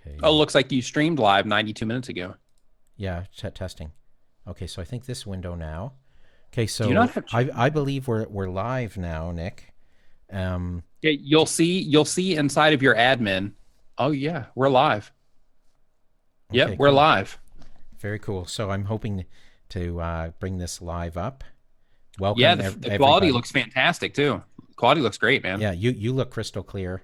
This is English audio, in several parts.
Okay. Oh, looks like you streamed live 92 minutes ago. Yeah, testing. Okay, so I think this window now. Okay, Do you not so have I believe we're live now, Nick. Yeah, you'll see inside of your admin. Oh yeah, we're live. Okay, Yep, we're cool. live. Very cool. So I'm hoping to bring this live up. Yeah, Welcome the quality everybody. looks fantastic too. Quality looks great, man. Yeah, you look crystal clear.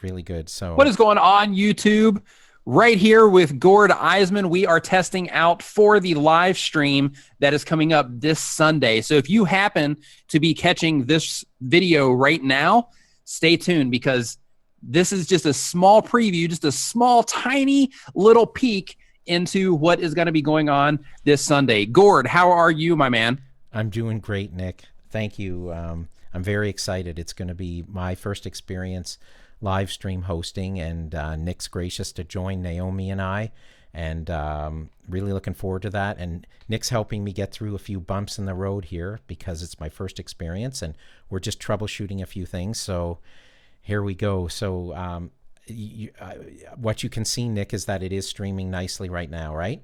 Really good. What So is going on, YouTube? Right here with Gord Isman, we are testing out for the live stream that is coming up this Sunday. So if you happen to be catching this video right now, stay tuned because this is just a small preview, just a small, tiny little peek into what is going to be going on this Sunday. Gord, how are you, my man? I'm doing great, Nick. Thank you. I'm very excited. It's going to be my first experience live stream hosting, and Nick's gracious to join Naomi and I, and really looking forward to that. And Nick's helping me get through a few bumps in the road here because it's my first experience, and we're just troubleshooting a few things. So here we go. So what you can see, Nick, is that it is streaming nicely right now, right?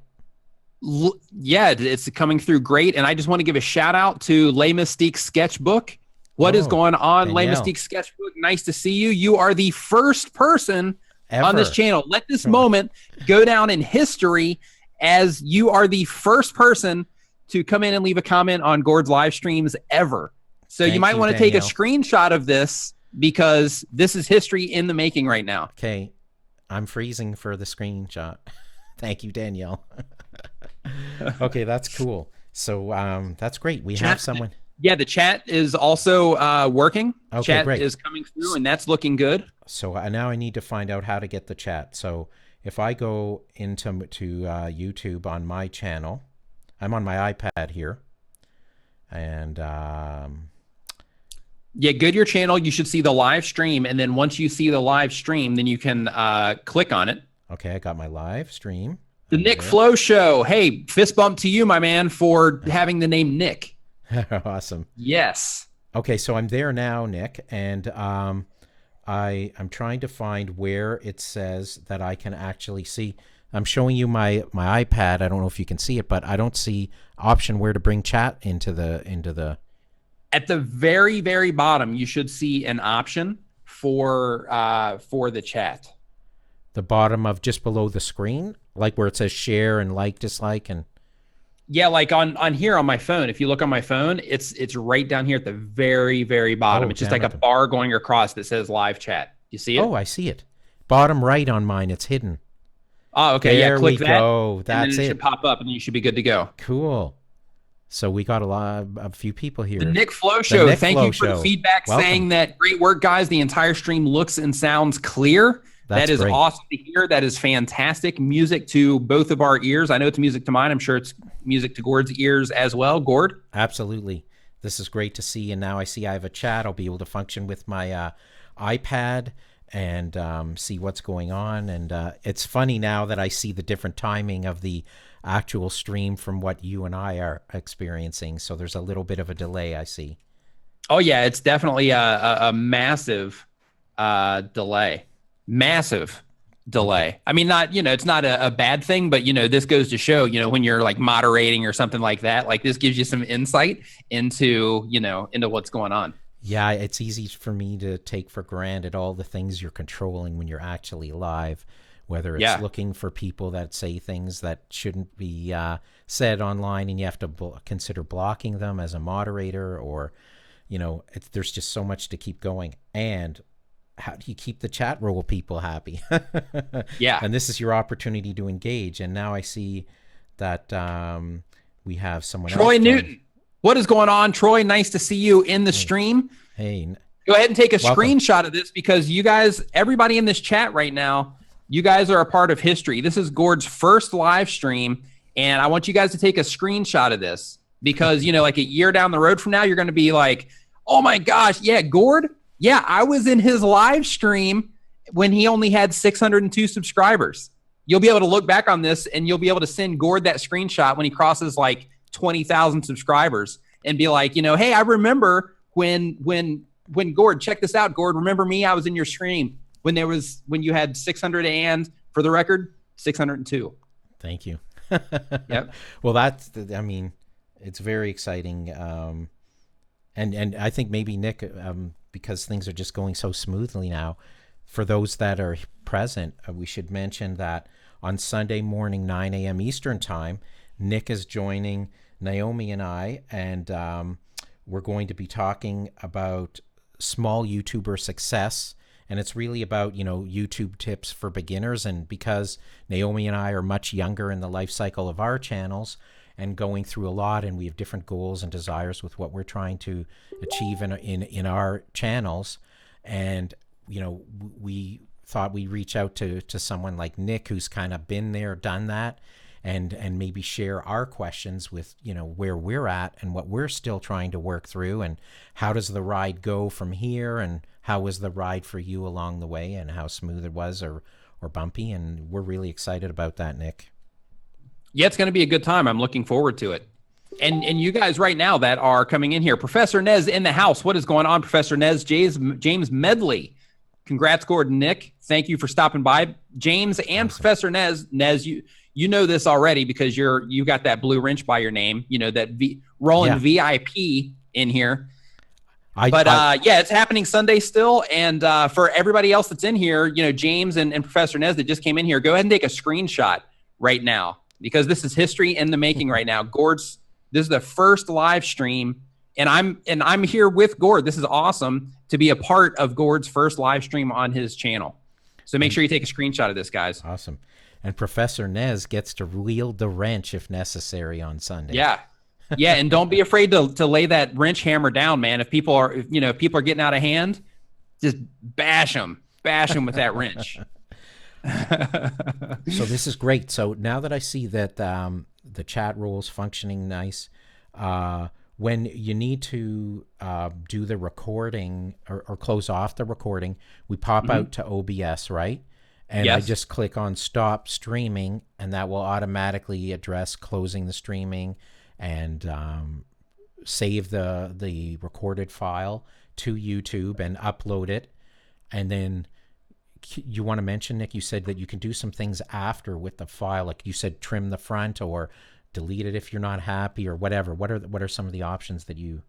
Yeah, it's coming through great. And I just want to give a shout out to Le Mystique Sketchbook. What is going on, Le Danielle. Mystique Sketchbook? Nice to see you. You are the first person on this Ever. channel. Let this moment go down in history as you are the first person to come in and leave a comment on Gord's live streams ever. So you Thank might you, want to take a Danielle. screenshot of this because this is history in the making right now. Okay, I'm freezing for the screenshot. Thank you, Danielle. Okay, that's cool. So that's great. We have someone. Yeah, the chat is also working. Okay, Chat great. is coming through, and that's looking good. So now I need to find out how to get the chat. So if I go into YouTube on my channel, I'm on my iPad here, and Yeah, go to your channel. You should see the live stream, and then once you see the live stream, then you can click on it. okay, I got my live stream. The Nick Flow Show. Hey, fist bump to you, my man, for having the name Nick. Awesome. Yes. Okay, so I'm there now, Nick, and I'm trying to find where it says that I can actually see. I'm showing you my iPad. I don't know if you can see it, but I don't see option where to bring chat into the. At the very, very bottom, you should see an option for the chat. The bottom of just below the screen, like where it says share and like, dislike, and. Yeah, like on here on my phone. If you look on my phone, it's right down here at the very, very bottom. Oh, it's just down like at a the- bar going across that says live chat. You see it? Oh, I see it. Bottom right on mine, it's hidden. Oh, okay. There Yeah, click we that. go. And then That's it it. should pop up, and then you should be good to go. Cool. So we got a few people here. The Nick Flow Show. Nick Thank Flow you for the Show. feedback Welcome. saying that great work, guys. The entire stream looks and sounds clear. That's That is great. awesome to hear. That is fantastic. Music to both of our ears. I know it's music to mine. I'm sure it's music to Gord's ears as well. Gord? Absolutely. This is great to see. And now I see I have a chat. I'll be able to function with my iPad and see what's going on. And it's funny now that I see the different timing of the actual stream from what you and I are experiencing. So there's a little bit of a delay, I see. Oh, yeah. It's definitely a massive delay. Massive delay. I mean, not, it's not a bad thing, but, this goes to show, when you're like moderating or something like that, like this gives you some insight into, into what's going on. Yeah, it's easy for me to take for granted all the things you're controlling when you're actually live, whether it's looking for people that say things that shouldn't be said online and you have to consider blocking them as a moderator, or, there's just so much to keep going. And how do you keep the chat roll people happy? Yeah. And this is your opportunity to engage. And now I see that we have someone Troy else. Newton. What is going on, Troy? Nice to see you in the stream. Hey. Go ahead and take a Welcome. screenshot of this because you guys, everybody in this chat right now, you guys are a part of history. This is Gord's first live stream, and I want you guys to take a screenshot of this because, like a year down the road from now, you're going to be like, oh my gosh, yeah, Gord, yeah, I was in his live stream when he only had 602 subscribers. You'll be able to look back on this and you'll be able to send Gord that screenshot when he crosses like 20,000 subscribers and be like, hey, I remember when Gord, check this out, Gord, remember me? I was in your stream. when you had 600 and, for the record, 602. Thank you. Yep. Well, I mean, it's very exciting. And I think maybe Nick, because things are just going so smoothly now, for those that are present, we should mention that on Sunday morning, 9 a.m. Eastern time, Nick is joining Naomi and I, and we're going to be talking about small YouTuber success. And it's really about, YouTube tips for beginners. And because Naomi and I are much younger in the life cycle of our channels and going through a lot, and we have different goals and desires with what we're trying to achieve in our channels. And, we thought we'd reach out to someone like Nick, who's kind of been there, done that, and maybe share our questions with, where we're at and what we're still trying to work through, and how does the ride go from here, and how was the ride for you along the way, and how smooth it was or bumpy. And we're really excited about that, Nick. Yeah, it's going to be a good time. I'm looking forward to it. And you guys right now that are coming in here, Professor Nez in the house. What is going on, Professor Nez? James Medley. Congrats, Gordon. Nick, thank you for stopping by. James and awesome. Professor Nez, you know this already because you got that blue wrench by your name. Rolling VIP in here. Yeah, it's happening Sunday still. And for everybody else that's in here, James and Professor Nez that just came in here, go ahead and take a screenshot right now, because this is history in the making right now. This is the first live stream, and I'm here with Gord. This is awesome to be a part of Gord's first live stream on his channel. So make sure you take a screenshot of this, guys. Awesome. And Professor Nez gets to wield the wrench if necessary on Sunday. Yeah. Yeah, and don't be afraid to lay that wrench hammer down, man. If people are getting out of hand, just bash them with that wrench. So this is great. So now that I see that the chat role's functioning nice, when you need to do the recording or close off the recording, we pop out to OBS, right? And yes. I just click on stop streaming, and that will automatically address closing the streaming and save the recorded file to YouTube and upload it. And then you want to mention, Nick, you said that you can do some things after with the file, like you said, trim the front or delete it if you're not happy or whatever. What are some of the options that you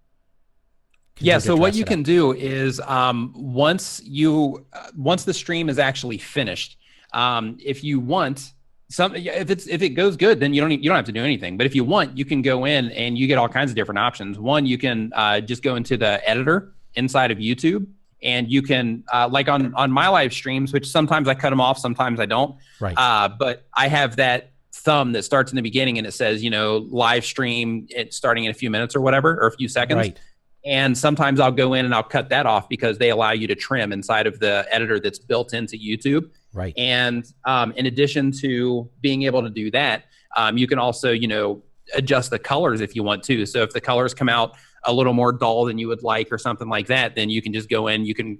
can do? So what you can do is once the stream is actually finished, if you want if it goes good, then you don't have to do anything. But if you want, you can go in and you get all kinds of different options. One, you can just go into the editor inside of YouTube, and you can like on my live streams, which sometimes I cut them off, sometimes I don't. Right. But I have that thumb that starts in the beginning, and it says, live stream it's starting in a few minutes or whatever, or a few seconds. Right. And sometimes I'll go in and I'll cut that off because they allow you to trim inside of the editor that's built into YouTube. Right. And in addition to being able to do that, you can also, adjust the colors if you want to. So if the colors come out a little more dull than you would like or something like that, then you can just go in, you can,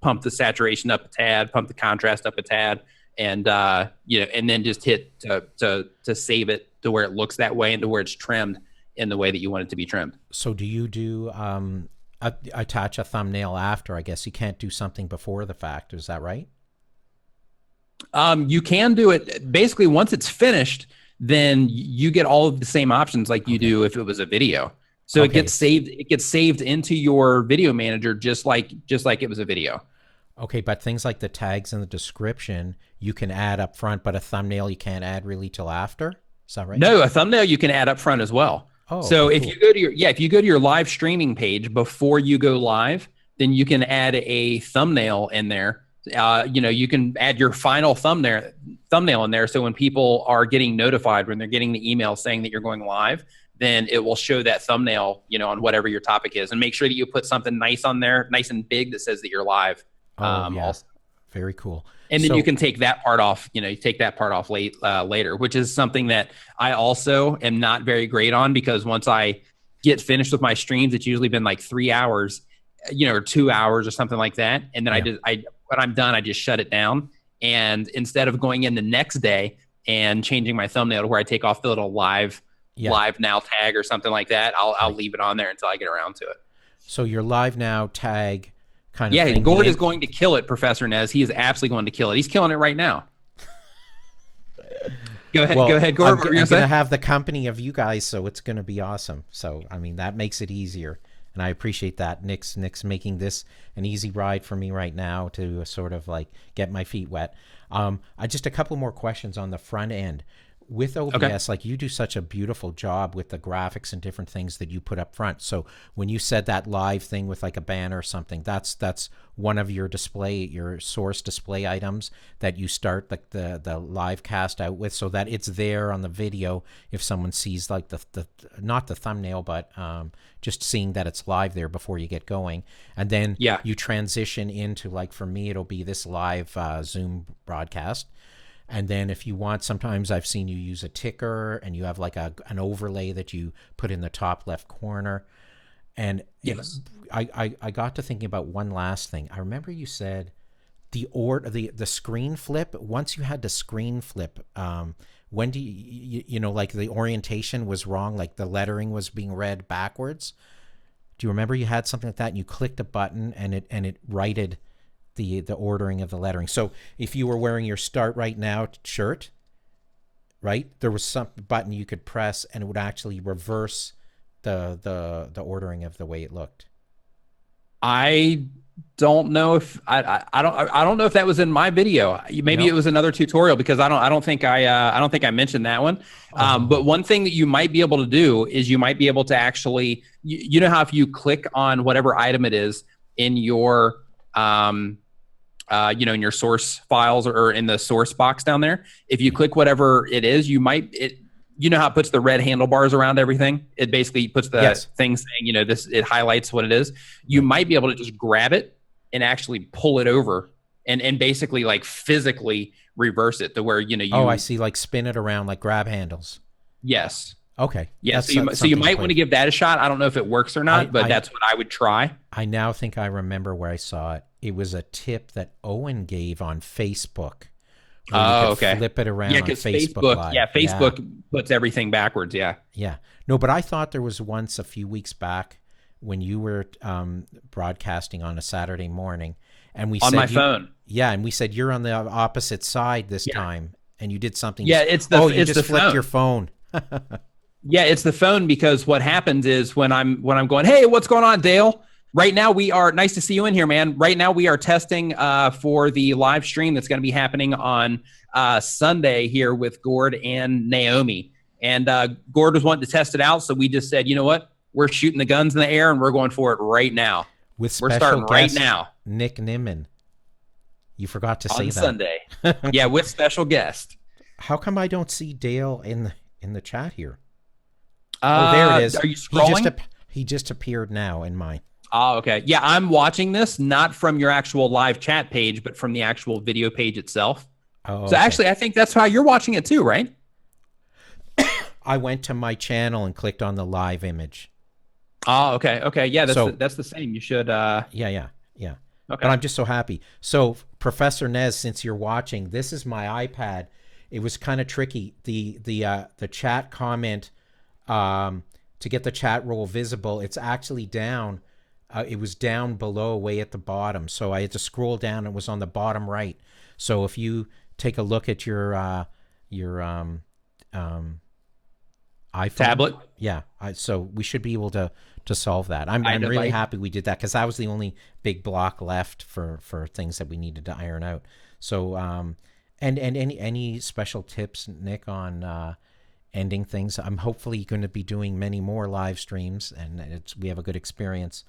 pump the saturation up a tad, pump the contrast up a tad, and, and then just hit to save it to where it looks that way and to where it's trimmed in the way that you want it to be trimmed. So do you do attach a thumbnail after? I guess you can't do something before the fact. Is that right? You can do it basically once it's finished, then you get all of the same options like you do if it was a video. So it gets saved into your video manager just like it was a video. Okay, but things like the tags and the description you can add up front, but a thumbnail you can't add really till after. Is that right? No, a thumbnail you can add up front as well. Oh, so cool. if you go to your live streaming page before you go live, then you can add a thumbnail in there. You can add your final thumbnail in there. So when people are getting notified, when they're getting the email saying that you're going live, then it will show that thumbnail, on whatever your topic is, and make sure that you put something nice on there, nice and big that says that you're live. Also. Very cool. And then you can take that part off, you take that part off later, which is something that I also am not very great on, because once I get finished with my streams, it's usually been like 3 hours, or 2 hours or something like that. And then when I'm done, I just shut it down. And instead of going in the next day and changing my thumbnail to where I take off the little live now tag or something like that, I'll leave it on there until I get around to it. So your live now tag kind of Yeah, thing. Gord is going to kill it, Professor Nez. He is absolutely going to kill it. He's killing it right now. Go ahead, Well, Gord. I'm What were you going gonna say? to have the company of you guys, so it's going to be awesome. So, I mean, that makes it easier. And I appreciate that. Nick's making this an easy ride for me right now to sort of like get my feet wet. I just a couple more questions on the front end. With OBS, Okay. like you do such a beautiful job with the graphics and different things that you put up front. So when you said that live thing with like a banner or something, that's one of your source display items that you start like the live cast out with, so that it's there on the video if someone sees like the not the thumbnail, but just seeing that it's live there before you get going. And then Yeah. you transition into, like for me, it'll be this live Zoom broadcast. And then if you want, sometimes I've seen you use a ticker and you have like an overlay that you put in the top left corner. And Yes. I got to thinking about one last thing. I remember you said the screen flip. Once you had the screen flip, when do you know, like the orientation was wrong, like the lettering was being read backwards. Do you remember you had something like that and you clicked a button and it righted the ordering of the lettering? So if you were wearing your Start Right Now shirt, right, there was some button you could press and it would actually reverse the ordering of the way it looked. I don't know if I don't know if that was in my video. Maybe No? it was another tutorial, because I don't think I mentioned that one. But one thing that you might be able to do is you might be able to actually, you know how if you click on whatever item it is in your in your source files, or in the source box down there, if you click whatever it is, you know how it puts the red handlebars around everything? It basically puts the Yes. thing saying, it highlights what it is. You might be able to just grab it and actually pull it over and basically like physically reverse it to where, I see, like spin it around like grab handles. Yes. Okay. Yeah. That's So you something might play want to give that a shot. I don't know if it works or not, but that's what I would try. I now think I remember where I saw it. It was a tip that Owen gave on Facebook. Where you could Okay. flip it around Yeah, on because Facebook Live. Facebook puts everything backwards. Yeah. Yeah. No, but I thought there was once a few weeks back when you were broadcasting on a Saturday morning, and we On said my phone. Yeah, and we said you're on the opposite side this time, and you did something. Yeah, you just the flipped phone. your phone. Yeah, it's the phone, because what happens is when I'm going, hey, what's going on, Dale? Right now we are, nice to see you in here, man. Right now we are testing for the live stream that's going to be happening on Sunday here with Gord and Naomi. And Gord was wanting to test it out, so we just said, you know what? We're shooting the guns in the air and we're going for it right now. We're starting right now. Nick Nimmin. You forgot to say On that. Sunday. Yeah, with special guest. How come I don't see Dale in the chat here? There it is. Are you scrolling? He just appeared now in mine. Oh, okay. Yeah, I'm watching this not from your actual live chat page, but from the actual video page itself. Oh, So actually, I think that's how you're watching it too, right? I went to my channel and clicked on the live image. Oh, okay. Okay. Yeah, So- that's the same. You should. Yeah. Okay. But I'm just so happy. So, Professor Nez, since you're watching, this is my iPad. It was kind of tricky. The chat comment, to get the chat roll visible, it's actually down. It was down below, way at the bottom. So I had to scroll down. It was on the bottom right. So if you take a look at your iPhone Tablet. Yeah. So we should be able to solve that. I'm really happy we did that, because that was the only big block left for things that we needed to iron out. So and any special tips, Nick, on ending things? I'm hopefully going to be doing many more live streams, and we have a good experience.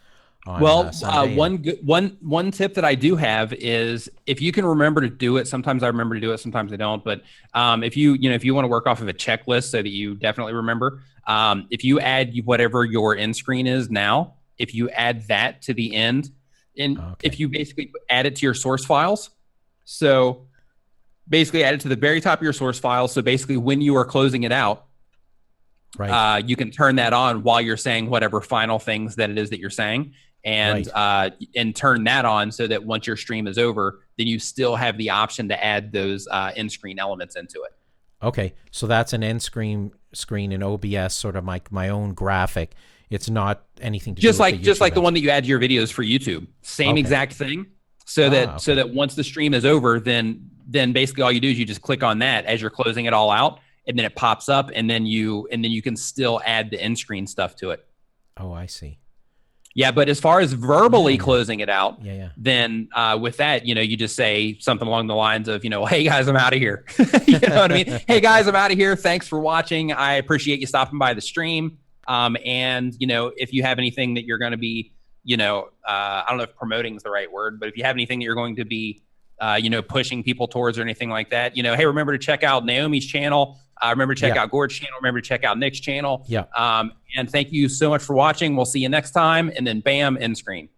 On, Sunday. One tip that I do have is, if you can remember to do it. Sometimes I remember to do it, sometimes I don't. But if you want to work off of a checklist so that you definitely remember, if you add whatever your end screen is now, if you add that to the end, and if you basically add it to your source files, so basically add it to the very top of your source files. So basically, when you are closing it out, right, you can turn that on while you're saying whatever final things that it is that you're saying. And and turn that on so that once your stream is over, then you still have the option to add those end screen elements into it. Okay, so that's an end screen in OBS, sort of my own graphic. It's not anything to Just do with like the just YouTube like the ads. one that you add to your videos for YouTube. Same Okay. exact thing. So that once the stream is over, then basically all you do is you just click on that as you're closing it all out, and then it pops up, and then you can still add the end screen stuff to it. Oh, I see. Yeah, but as far as verbally closing it out, then with that, you just say something along the lines of, hey guys, I'm out of here. You know what I mean? Hey guys, I'm out of here. Thanks for watching. I appreciate you stopping by the stream. And if you have anything that you're going to be, I don't know if promoting is the right word, but if you have anything that you're going to be, pushing people towards or anything like that, hey, remember to check out Naomi's channel. Remember to check out Gord's channel. Remember to check out Nick's channel. Yeah. And thank you so much for watching. We'll see you next time. And then bam, end screen.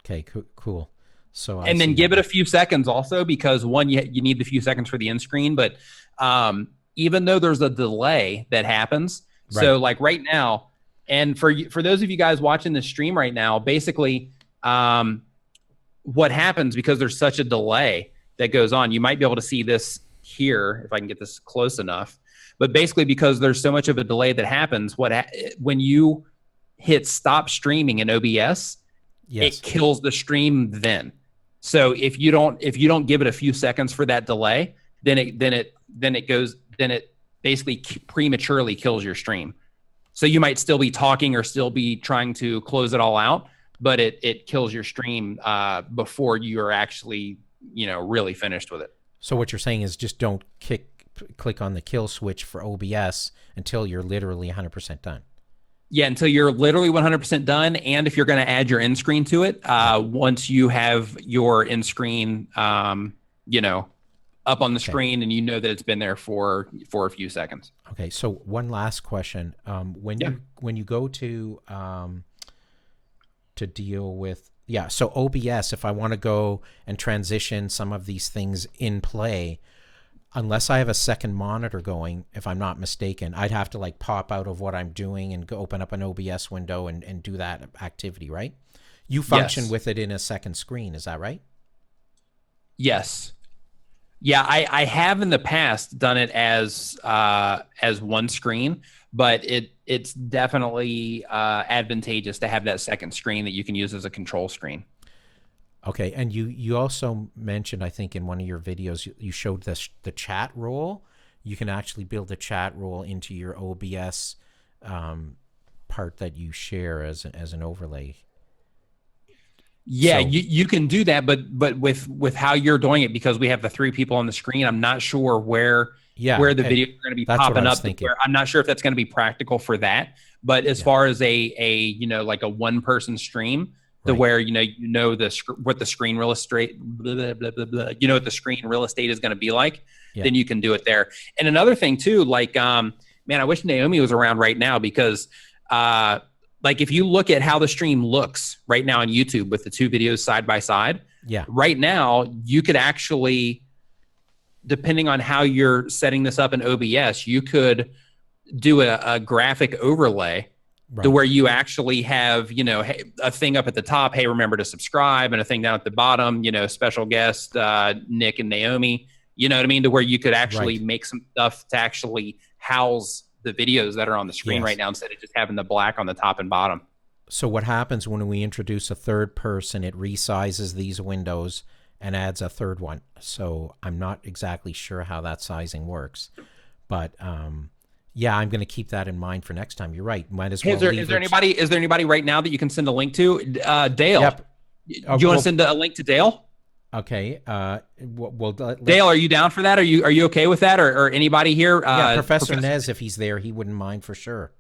Okay, cool. So and then give it a few seconds also, because one, you need the few seconds for the end screen. But even though there's a delay that happens, so like right now, and for those of you guys watching the stream right now, basically what happens, because there's such a delay that goes on, you might be able to see this here if I can get this close enough. But basically, because there's so much of a delay that happens, when you hit stop streaming in OBS, it kills the stream then. So if you don't give it a few seconds for that delay, then it basically prematurely kills your stream. So you might still be talking or still be trying to close it all out, but it kills your stream before you're actually really finished with it. So what you're saying is just don't click on the kill switch for OBS until you're literally 100% done. Yeah, until you're literally 100% done. And if you're going to add your end screen to it, once you have your end screen, up on the screen, and that it's been there for a few seconds. Okay. So one last question. When you go to deal with, so OBS, if I want to go and transition some of these things in play, unless I have a second monitor going, if I'm not mistaken, I'd have to like pop out of what I'm doing and go open up an OBS window and do that activity, right? You function with it in a second screen, is that right? Yes. Yeah, I have in the past done it as one screen, but it's definitely advantageous to have that second screen that you can use as a control screen. Okay, and you also mentioned, I think in one of your videos, you showed the chat role. You can actually build a chat role into your OBS part that you share as an overlay. Yeah, so, you can do that, but with how you're doing it, because we have the 3 people on the screen, I'm not sure where the video is going to be popping up. I'm not sure if that's going to be practical for that. But as far as a like a 1-person stream, to where what the screen real estate what the screen real estate is going to be like, then you can do it there. And another thing too, like man, I wish Naomi was around right now, because like if you look at how the stream looks right now on YouTube with the 2 videos side by side, right now you could actually, depending on how you're setting this up in OBS, you could do a graphic overlay to where you actually have, a thing up at the top, hey, remember to subscribe, and a thing down at the bottom, special guest, Nick and Naomi, you know what I mean? To where you could actually make some stuff to actually house the videos that are on the screen right now, instead of just having the black on the top and bottom. So what happens when we introduce a third person, it resizes these windows and adds a third one. So I'm not exactly sure how that sizing works, but yeah, I'm going to keep that in mind for next time. You're right. Might as well. Is there anybody right now that you can send a link to? Dale. Yep. Do you want to send a link to Dale? Okay. Dale, are you down for that? Are you okay with that? Or anybody here? Yeah, Professor Nez, if he's there, he wouldn't mind for sure.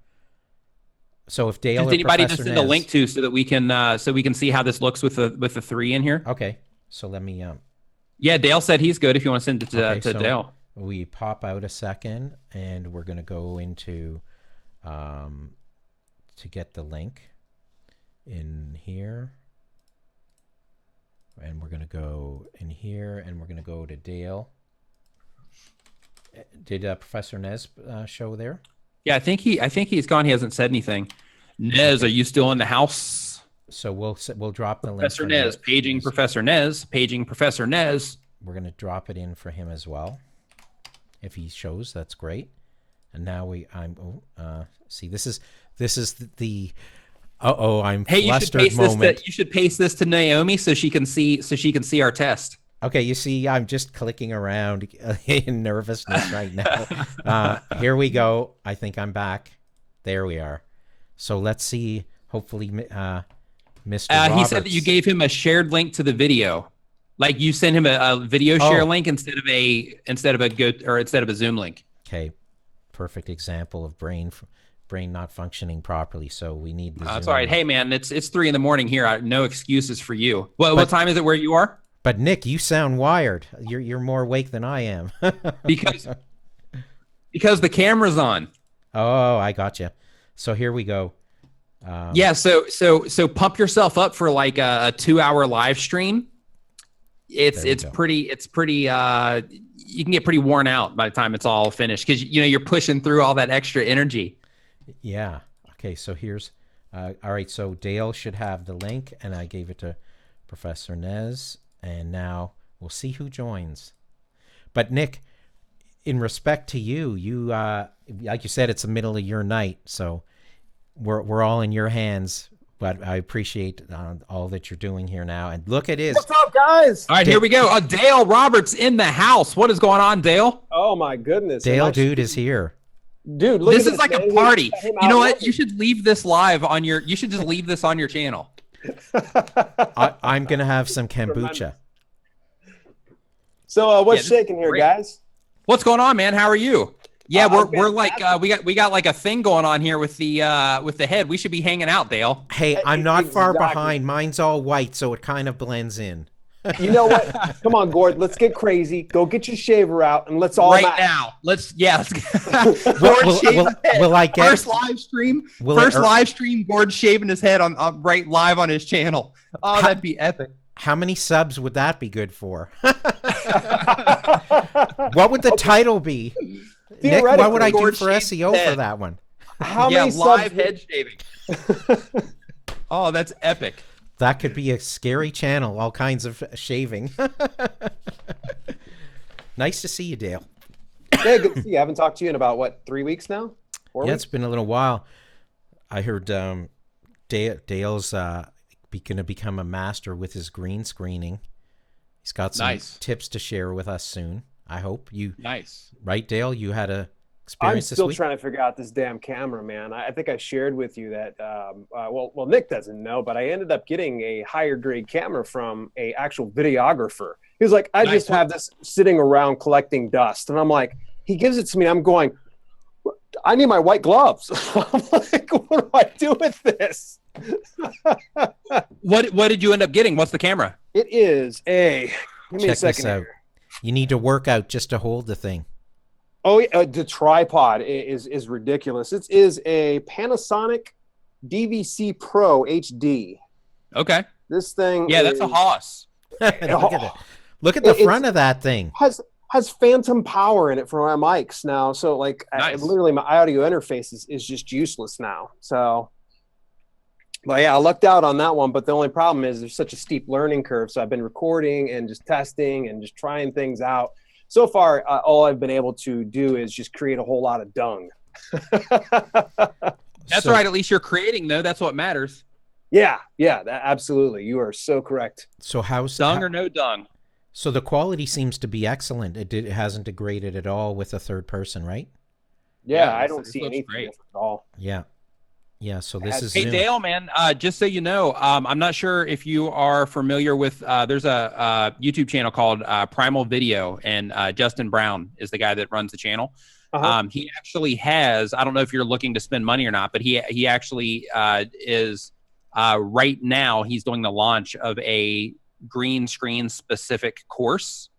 So if Dale, does anybody just send a link to, so that we can see how this looks with the 3 in here? Okay. So let me. Yeah, Dale said he's good. If you want to send it to Dale. We pop out a second, and we're going to go into to get the link in here, and we're going to go in here, and we're going to go to Dale. Did Professor Nez show there? Yeah, I think he's gone. He hasn't said anything. Nez, are you still in the house? So we'll drop the link. Professor Nez, paging Professor Nez, paging Professor Nez. We're going to drop it in for him as well. If he shows, that's great. And now see, this This is the I'm Hey, flustered moment. you should paste this to Naomi so she can see our test. Okay, you see, I'm just clicking around in nervousness right now. Here we go. I think I'm back. There we are. So let's see. Hopefully, Mr. Roberts. He said that you gave him a shared link to the video. Like you sent him a video share link instead of a Zoom link. Okay, perfect example of brain not functioning properly. So we need the Zoom that's all right. link. Hey man, it's 3 a.m. here. No excuses for you. What time is it where you are? But Nick, you sound wired. You're more awake than I am. because the camera's on. Oh, I got you. So here we go. Yeah. So pump yourself up for like a 2-hour live stream. It's pretty. You can get pretty worn out by the time it's all finished because you're pushing through all that extra energy. Yeah. Okay. So here's. All right. So Dale should have the link, and I gave it to Professor Nez. And now we'll see who joins. But Nick, in respect to you, like you said, it's the middle of your night, so we're all in your hands. But I appreciate all that you're doing here now. And look at it. What's up, guys? All right, here we go. Dale Roberts in the house. What is going on, Dale? Oh my goodness, Dale, dude, is here. Dude, look this at is like a party. You know what? You should leave this live on your. You should just leave this on your channel. I'm gonna have some kombucha. So what's shaking here, guys? What's going on, man? How are you? Yeah, we're like we got like a thing going on here with the head. We should be hanging out, Dale. Hey, I'm not far behind. Mine's all white, so it kind of blends in. You know what? Come on, Gord. Let's get crazy. Go get your shaver out, and let's all now. Let's will I get first live stream? Live stream. Gord shaving his head on right live on his channel. Oh, that'd be epic. How many subs would that be good for? What would the title be? Nick, what would I do for SEO for that one? How many live head shaving? Oh, that's epic. That could be a scary channel, all kinds of shaving. Nice to see you, Dale. Yeah, good to see you. I haven't talked to you in about, 3 weeks now? 4 weeks? It's been a little while. I heard Dale's going to become a master with his green screening. He's got some tips to share with us soon. I hope you. Nice. Right, Dale? You had a experience this week? I'm still trying to figure out this damn camera, man. I think I shared with you that, well, Nick doesn't know, but I ended up getting a higher grade camera from a actual videographer. He was like, I just have this sitting around collecting dust. And I'm like, he gives it to me. I'm going, I need my white gloves. I'm like, what do I do with this? What did you end up getting? What's the camera? It is a, give me a second this out. here. You need to work out just to hold the thing. Oh, yeah, the tripod is ridiculous. It is a Panasonic DVC Pro HD. Okay. This thing that's a hoss. Look at the front of that thing. Has phantom power in it for my mics now. So like literally my audio interface is just useless now. So but yeah, I lucked out on that one. But the only problem is there's such a steep learning curve. So I've been recording and just testing and just trying things out. So far, all I've been able to do is just create a whole lot of dung. That's right. At least you're creating, though. That's what matters. Yeah, absolutely. You are so correct. So how's dung or no dung? So the quality seems to be excellent. It hasn't degraded at all with a third person, right? Yeah, I don't see anything at all. Yeah. Yeah, so this is Hey, Zoom. Dale, man, just so you know, I'm not sure if you are familiar with, there's a YouTube channel called Primal Video, and Justin Brown is the guy that runs the channel. He actually has, I don't know if you're looking to spend money or not, but he actually is, right now, he's doing the launch of a green screen specific course.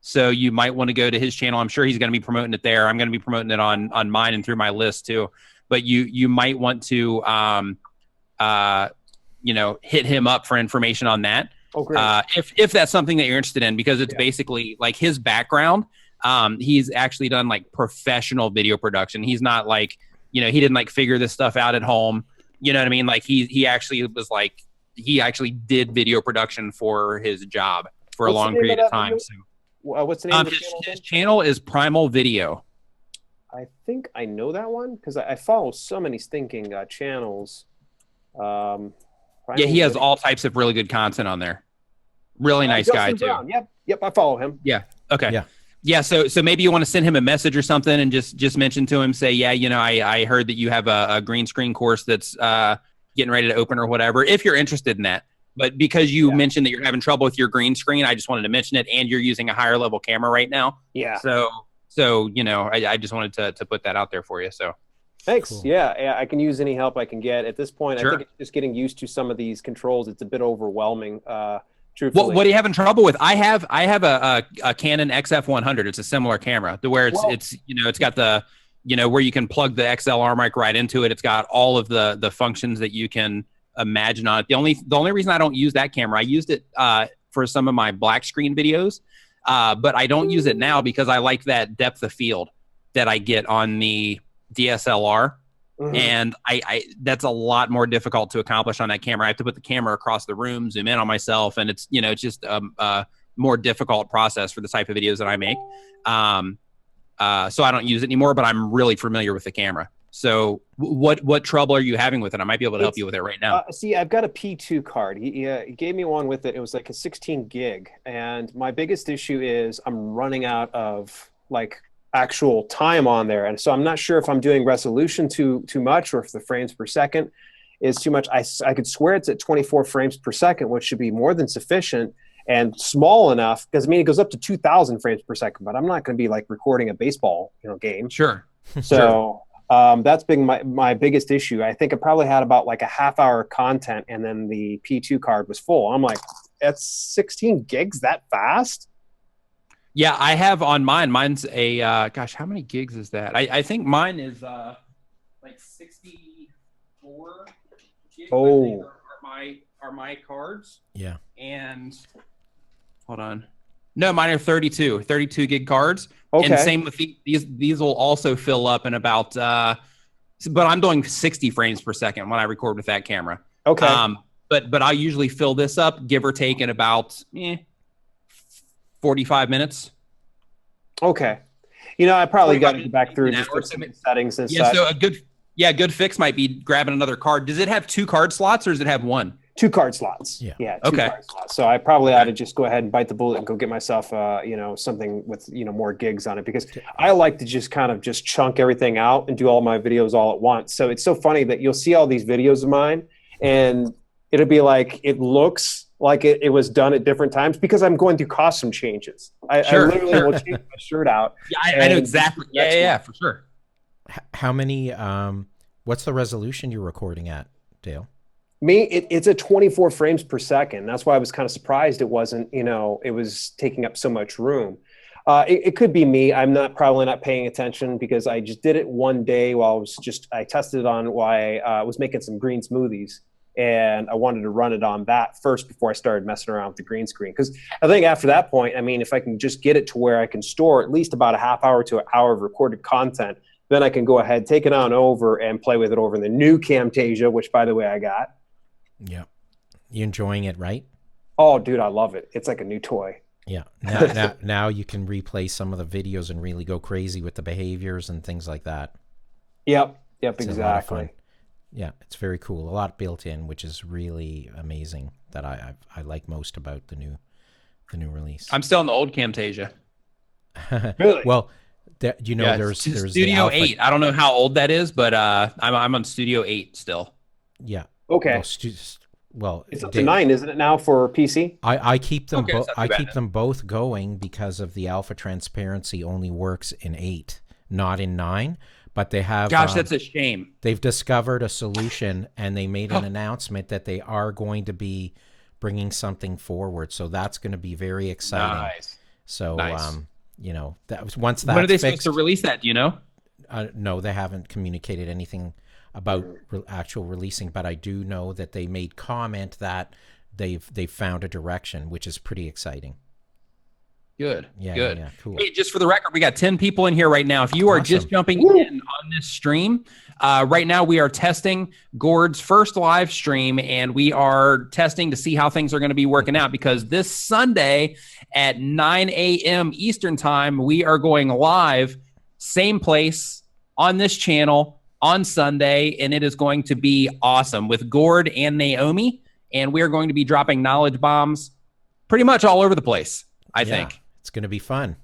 So you might want to go to his channel. I'm sure he's going to be promoting it there. I'm going to be promoting it on mine and through my list too. But you might want to, hit him up for information on that. Oh, great. If that's something that you're interested in, because it's basically like his background. He's actually done like professional video production. He's not like, he didn't like figure this stuff out at home. You know what I mean? Like he actually was like, he actually did video production for his job for a long period of time. So what's the name of the channel? His channel is Primal Video. I think I know that one because I follow so many stinking channels. Yeah, he has all types of really good content on there. Really nice guy too. Brown. Yep, I follow him. Yeah. Okay. Yeah. So maybe you want to send him a message or something and just mention to him, say, yeah, I heard that you have a green screen course that's getting ready to open or whatever, if you're interested in that. But because you mentioned that you're having trouble with your green screen, I just wanted to mention it, and you're using a higher level camera right now. Yeah. So I just wanted to put that out there for you. So thanks. Cool. Yeah, I can use any help I can get at this point. Sure. I think it's just getting used to some of these controls. It's a bit overwhelming. Truthfully. What are you having trouble with? I have a Canon XF100. It's a similar camera to where it's got the where you can plug the XLR mic right into it. It's got all of the functions that you can imagine on it. The only reason I don't use that camera, I used it for some of my black screen videos, but I don't use it now because I like that depth of field that I get on the DSLR. Mm-hmm. And I that's a lot more difficult to accomplish on that camera. I have to put the camera across the room, zoom in on myself, and it's it's just a more difficult process for the type of videos that I make. So I don't use it anymore, but I'm really familiar with the camera. So what trouble are you having with it? I might be able to help you with it right now. See, I've got a P2 card. He gave me one with it. It was like a 16 gig. And my biggest issue is I'm running out of actual time on there. And so I'm not sure if I'm doing resolution too much or if the frames per second is too much. I could swear it's at 24 frames per second, which should be more than sufficient and small enough, because it goes up to 2,000 frames per second, but I'm not going to be recording a baseball game. Sure. So that's been my biggest issue. I think I probably had about a half hour content, and then the P2 card was full. I'm like, that's 16 gigs that fast? Yeah, I have on mine. Mine's a gosh, how many gigs is that? I think mine is 64 gigs. Oh, are my cards? Yeah. And hold on. No, mine are 32 gig cards. Okay. And same with these will also fill up in about but I'm doing 60 frames per second when I record with that camera. Okay. But I usually fill this up, give or take, in about 45 minutes. Okay. I probably got to go back through just some settings and such. So a good fix might be grabbing another card. Does it have 2 card slots or does it have 1? 2 card slots. Yeah. Two card slots. So I probably ought to just go ahead and bite the bullet and go get myself, something with, more gigs on it, because I like to just kind of just chunk everything out and do all my videos all at once. So it's so funny that you'll see all these videos of mine and it'll be it looks like it was done at different times because I'm going through costume changes. I literally will change my shirt out. Yeah, I know exactly. Yeah, for sure. How many, what's the resolution you're recording at, Dale? It's at 24 frames per second. That's why I was kind of surprised it wasn't, it was taking up so much room. It could be me. I'm probably not paying attention because I just did it one day while I tested it on why I was making some green smoothies. And I wanted to run it on that first before I started messing around with the green screen. Because I think after that point, if I can just get it to where I can store at least about a half hour to an hour of recorded content, then I can go ahead, take it on over and play with it over in the new Camtasia, which, by the way, I got. Yeah. You enjoying it, right? Oh, dude, I love it. It's like a new toy. Yeah. Now you can replay some of the videos and really go crazy with the behaviors and things like that. Yep, It's exactly. Yeah, it's very cool. A lot built in, which is really amazing. That I like most about the new release. I'm still in the old Camtasia. Really? Well, there's Studio 8. I don't know how old that is, but I'm on Studio 8 still. Yeah. Okay. Well, it's up to 9, isn't it now for PC? I keep them. I keep them both going because of the alpha transparency only works in 8, not in 9. But they have. Gosh, that's a shame. They've discovered a solution, and they made an announcement that they are going to be bringing something forward. So that's going to be very exciting. Nice. So, nice. That was once that's when are they fixed, supposed to release that? Do you know? No, they haven't communicated anything about actual releasing. But I do know that they made comment that they've found a direction, which is pretty exciting. Good. Yeah, good. Yeah, cool. Hey, just for the record, we got 10 people in here right now. If you are just jumping in on this stream, right now we are testing Gord's first live stream, and we are testing to see how things are going to be working out, because this Sunday at 9 a.m. Eastern time, we are going live, same place, on this channel on Sunday, and it is going to be awesome with Gord and Naomi. And we are going to be dropping knowledge bombs pretty much all over the place, I think. It's going to be fun.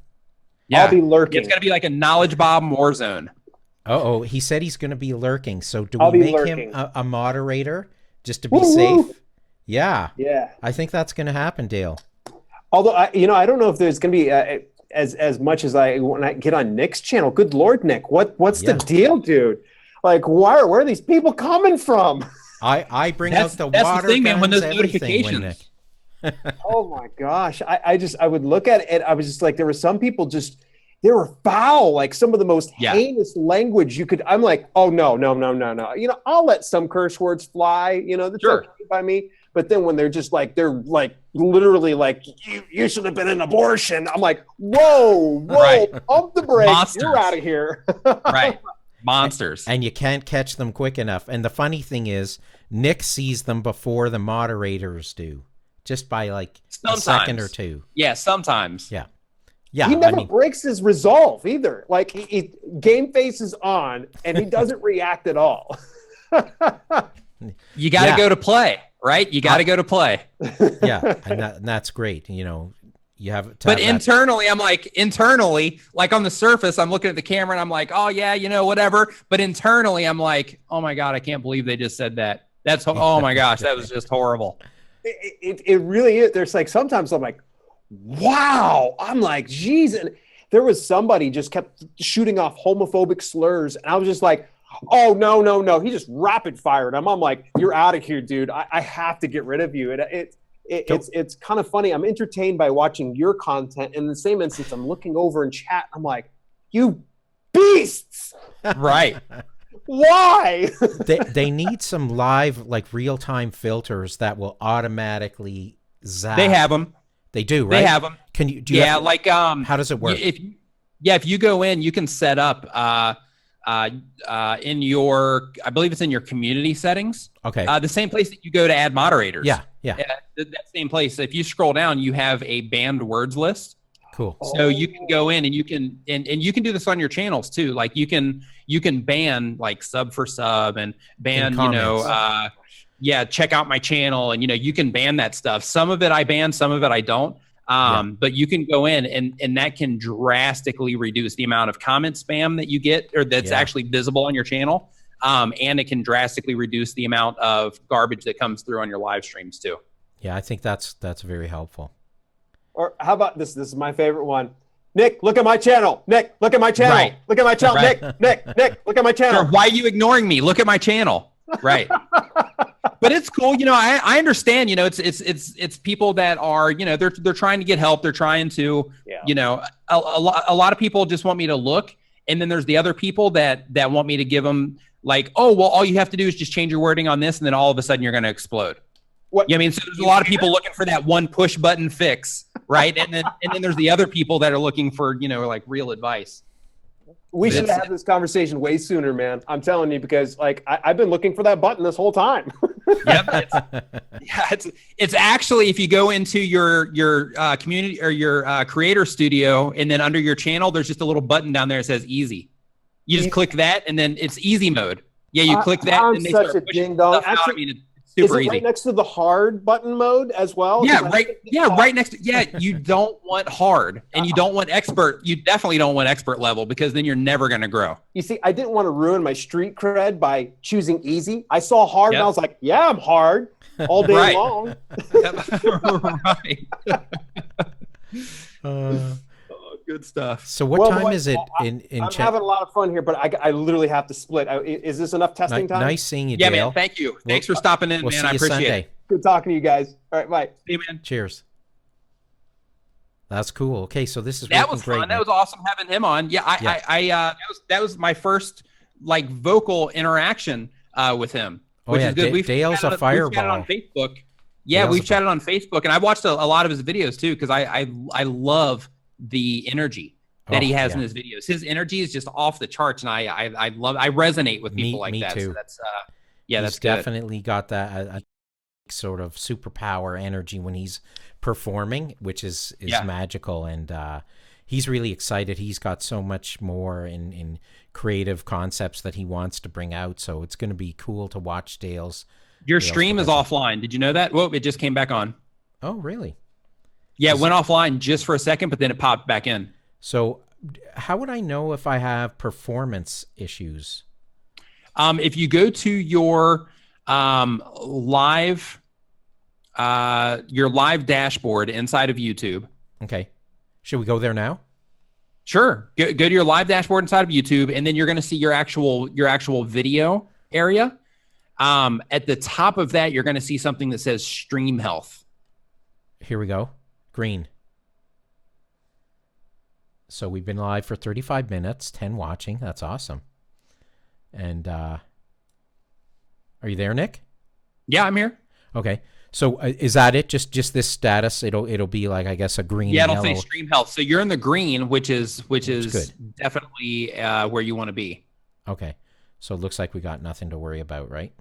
Yeah. I'll be lurking. It's going to be like a knowledge bomb Warzone. Oh, he said he's going to be lurking. So do I'll we be make lurking. him a moderator just to be Woo-hoo. safe? Yeah. Yeah. I think that's going to happen, Dale. Although, I don't know if there's going to be as much as when I get on Nick's channel. Good Lord, Nick, what's the deal, dude? Like, where are these people coming from? I bring out the water the thing, man, when guns, those everything, notifications. Oh my gosh. I would look at it. I was just like, there were some people they were foul, like some of the most heinous language you could. I'm like, oh no. I'll let some curse words fly, that's okay by me. But then when they're literally like, you should have been an abortion. I'm like, whoa, Right. pump the brakes. Monsters. You're out of here. Right. Monsters. And you can't catch them quick enough. And the funny thing is, Nick sees them before the moderators do, just by like Sometimes. a second or two. Yeah, sometimes. Yeah. He never breaks his resolve either. Like he game face is on and he doesn't react at all. You got to go to play, right? You got to go to play. Yeah, and that's great. You have but internally, I'm like, on the surface, I'm looking at the camera and I'm like, oh yeah, whatever. But internally, I'm like, oh my God, I can't believe they just said that. Oh my gosh, that was just horrible. It really is. There's like, sometimes I'm like, wow. I'm like, geez. And there was somebody just kept shooting off homophobic slurs. And I was just like, oh, no. He just rapid fired him. I'm like, you're out of here, dude. I have to get rid of you. It's kind of funny. I'm entertained by watching your content. In the same instance, I'm looking over in chat. I'm like, you beasts. Right. Why? they need some live, like real-time filters that will automatically zap. They have them. They do, right? They have them. Can you? Do you have, how does it work? If you go in, you can set up in your, I believe it's in your community settings. Okay. The same place that you go to add moderators. Yeah. That same place. If you scroll down, you have a banned words list. Cool. So you can go in and you can and you can do this on your channels too. Like you can ban like sub for sub and ban, check out my channel, and you can ban that stuff. Some of it I ban, some of it I don't. But you can go in and that can drastically reduce the amount of comment spam that you get or that's actually visible on your channel. And it can drastically reduce the amount of garbage that comes through on your live streams too. Yeah, I think that's very helpful. Or how about this? This is my favorite one. Nick, look at my channel. Nick, look at my channel. Right. Look at my channel. Right. Nick, look at my channel. Sure. Why are you ignoring me? Look at my channel. Right. But it's cool. I understand, it's people that are, they're trying to get help. They're trying to, a lot of people just want me to look. And then there's the other people that want me to give them like, oh, well, all you have to do is just change your wording on this. And then all of a sudden you're going to explode. What? I mean, so there's a lot of people looking for that one push button fix. Right. And then there's the other people that are looking for, like real advice. We should have had this conversation way sooner, man. I'm telling you, because like I've been looking for that button this whole time. Yep. It's actually, if you go into your community or your creator studio, and then under your channel, there's just a little button down there that says easy. You just click that, and then it's easy mode. Yeah, you click that, I'm and they such start a pushing ding dong. stuff out. Actually, I mean, it's super easy. Right next to the hard button mode as well? Yeah, right. Yeah, right next to. Yeah, you don't want hard, and you don't want expert. You definitely don't want expert level, because then you're never going to grow. You see, I didn't want to ruin my street cred by choosing easy. I saw hard, and I was like, yeah, I'm hard all day long. Right. Good stuff. So what time is it in I'm chat? having a lot of fun here, but I literally have to split. Is this enough testing time? Nice seeing you, Yeah, Dale. man. Thank you. Thanks for stopping in, We'll man. see I you appreciate Sunday. it. Good talking to you guys. All right, bye. See you, man. Cheers. That's cool. Okay, so this is That was great, fun. man. That was awesome having him on. Yeah, that was my first like vocal interaction with him, which is good. Dale's a fireball. We've chatted on Facebook. Yeah, we've chatted on Facebook, and I watched a lot of his videos too, because I love the energy that he has in his videos. His energy is just off the charts, and I resonate with people like that. Too. So that's He's definitely got that sort of superpower energy when he's performing, which is magical, and he's really excited. He's got so much more in creative concepts that he wants to bring out. So it's going to be cool to watch Dale's. Your stream is offline. Did you know that? Whoa, it just came back on. Oh, really? Yeah, it went offline just for a second, but then it popped back in. So how would I know if I have performance issues? If you go to your live dashboard inside of YouTube. Okay. Should we go there now? Sure. Go to your live dashboard inside of YouTube, and then you're going to see your actual video area. At the top of that, you're going to see something that says Stream Health. Here we go. Green. So we've been live for 35 minutes, 10 watching. That's awesome. And are you there, Nick? Yeah, I'm here. Okay. So is that it? Just this status? It'll be like, I guess, a green. Yeah, it'll yellow. say Stream Health. So you're in the green, which is good. definitely where you want to be. Okay. So it looks like we got nothing to worry about, right?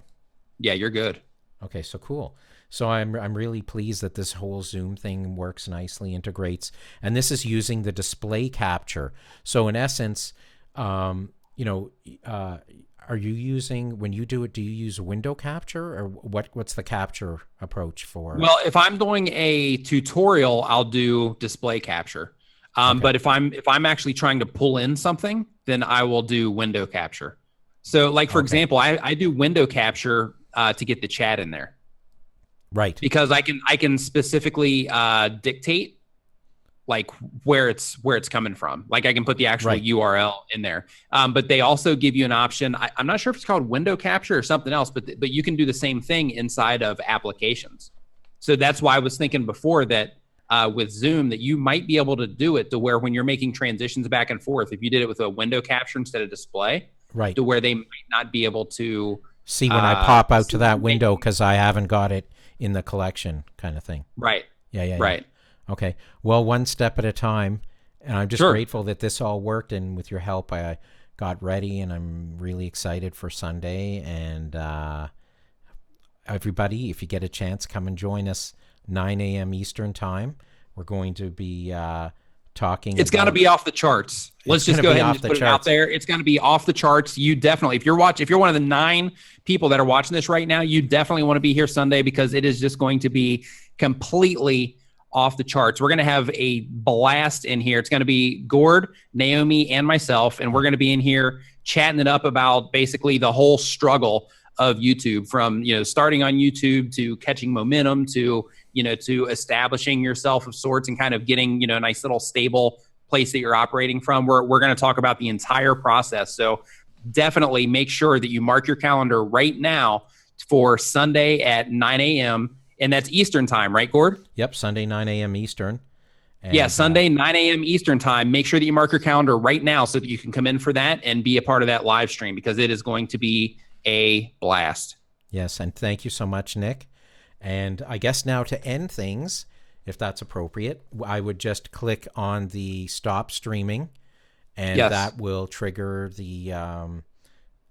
Yeah, you're good. Okay, so cool. So I'm really pleased that this whole Zoom thing works nicely, integrates, and this is using the display capture. So in essence, are you using, when you do it, do you use window capture, or what's the capture approach for? Well, if I'm doing a tutorial, I'll do display capture. Okay. But if I'm actually trying to pull in something, then I will do window capture. So like, for example, I do window capture to get the chat in there. Right. Because I can specifically dictate like where it's coming from. Like I can put the actual URL in there. But they also give you an option. I'm not sure if it's called window capture or something else, but you can do the same thing inside of applications. So that's why I was thinking before that with Zoom that you might be able to do it to where when you're making transitions back and forth, if you did it with a window capture instead of display, right, to where they might not be able to see when I pop out to that window because I haven't got it in the collection, kind of thing. Right. Yeah. Right. Okay. Well, one step at a time. And I'm just grateful that this all worked. And with your help, I got ready, and I'm really excited for Sunday. And everybody, if you get a chance, come and join us 9 a.m. Eastern time. We're going to be talking. It's got to be off the charts. Let's just go ahead and just put it out there. It's going to be off the charts. You definitely, if you're one of the 9 people that are watching this right now, you definitely want to be here Sunday because it is just going to be completely off the charts. We're going to have a blast in here. It's going to be Gord, Naomi, and myself, and we're going to be in here chatting it up about basically the whole struggle of YouTube, from starting on YouTube to catching momentum to to establishing yourself of sorts and kind of getting a nice little stable place that you're operating from. We're going to talk about the entire process. So definitely make sure that you mark your calendar right now for Sunday at 9 a.m. And that's Eastern time, right, Gord? Yep, Sunday 9 a.m. Eastern. And, yeah, Sunday 9 a.m. Eastern time. Make sure that you mark your calendar right now so that you can come in for that and be a part of that live stream because it is going to be a blast. Yes, and thank you so much, Nick. And I guess now to end things, if that's appropriate, I would just click on the stop streaming, and that will trigger the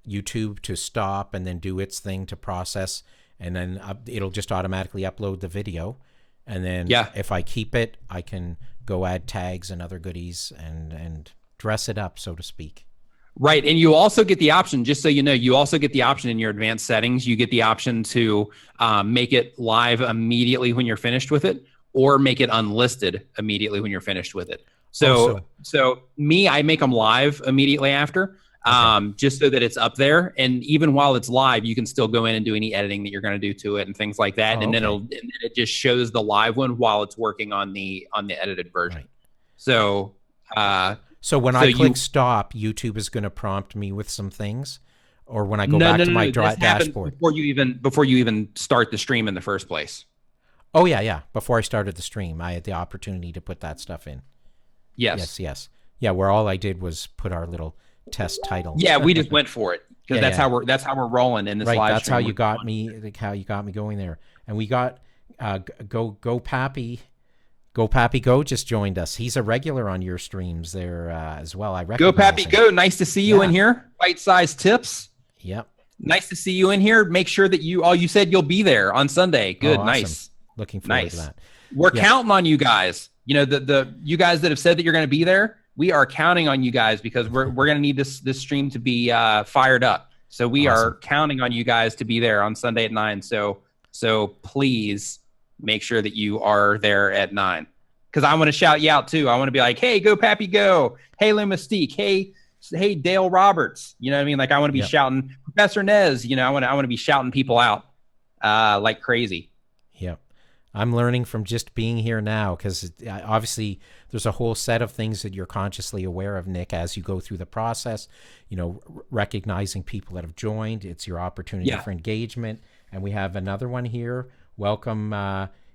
YouTube to stop and then do its thing to process, and then it'll just automatically upload the video. And then if I keep it, I can go add tags and other goodies and dress it up, so to speak. Right. And you also get the option, just so you know, you also get the option in your advanced settings. You get the option to make it live immediately when you're finished with it, or make it unlisted immediately when you're finished with it. So I make them live immediately after, just so that it's up there. And even while it's live, you can still go in and do any editing that you're going to do to it and things like that. And then it just shows the live one while it's working on the edited version. Right. So when I click stop, YouTube is going to prompt me with some things, or when I go back to my dashboard before you even start the stream in the first place. Oh yeah. Before I started the stream, I had the opportunity to put that stuff in. Yes. Yeah, where all I did was put our little test title. Yeah, we just went for it because that's how we're rolling in this live that's stream. how you got me. How you got me going there, and we got Go Pappy. Go Pappy Go just joined us. He's a regular on your streams there as well. I recognize Go Pappy him. Go. Nice to see you in here. Bite-sized tips. Yep. Nice to see you in here. Make sure that you said you'll be there on Sunday. Good. Awesome. Nice. Looking forward to that. We're counting on you guys. you know, the you guys that have said that you're going to be there, we are counting on you guys because we're going to need this stream to be fired up. So we are counting on you guys to be there on Sunday at 9. So please make sure that you are there at 9, because I want to shout you out too. I want to be like, hey, go Pappy, go! Hey, Lou Mystique, hey, Dale Roberts. You know what I mean? Like I want to be shouting Professor Nez. You know, I want to be shouting people out like crazy. Yep. I'm learning from just being here now, because obviously there's a whole set of things that you're consciously aware of, Nick, as you go through the process, you know, recognizing people that have joined. It's your opportunity for engagement. And we have another one here. Welcome.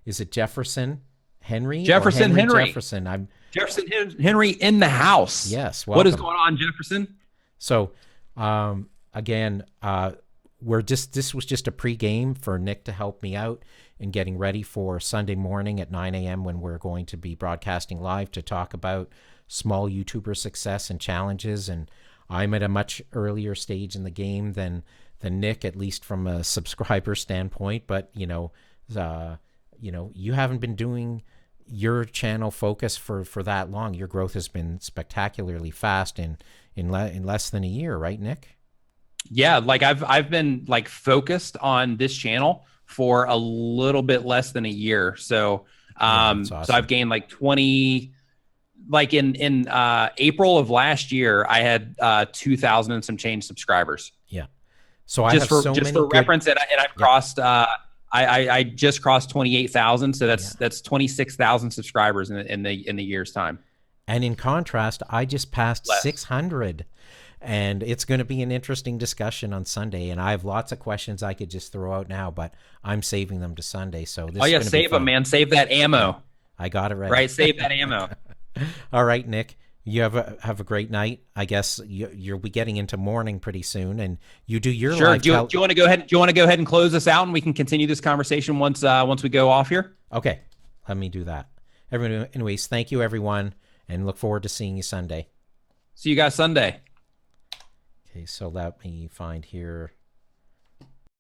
Is it Jefferson Henry? Jefferson Henry. Jefferson. Jefferson Henry in the house. Yes. Welcome. What is going on, Jefferson? So, again, this was just a pregame for Nick to help me out in getting ready for Sunday morning at 9 a.m. when we're going to be broadcasting live to talk about small YouTuber success and challenges. And I'm at a much earlier stage in the game than Nick, at least from a subscriber standpoint. But you know, you haven't been doing your channel focus for that long. Your growth has been spectacularly fast in less than a year, right, Nick? Yeah, like I've been like focused on this channel for a little bit less than a year. So awesome. So I've gained like 20, like in April of last year, I had 2,000 and some change subscribers. Yeah. So I just have so many for reference, and I've crossed I just crossed 28,000. So that's 26,000 subscribers in the year's time. And in contrast, I just passed 600. And it's going to be an interesting discussion on Sunday. And I have lots of questions I could just throw out now, but I'm saving them to Sunday. So this is save them, man. Save that ammo. I got it right. Right, save that ammo. All right, Nick. You have a great night. I guess you'll be getting into morning pretty soon, and you do your live. Do you want to go ahead? Do you want to go ahead and close this out, and we can continue this conversation once we go off here? Okay, let me do that. Anyways, thank you, everyone, and look forward to seeing you Sunday. See you guys Sunday. Okay, so let me find here.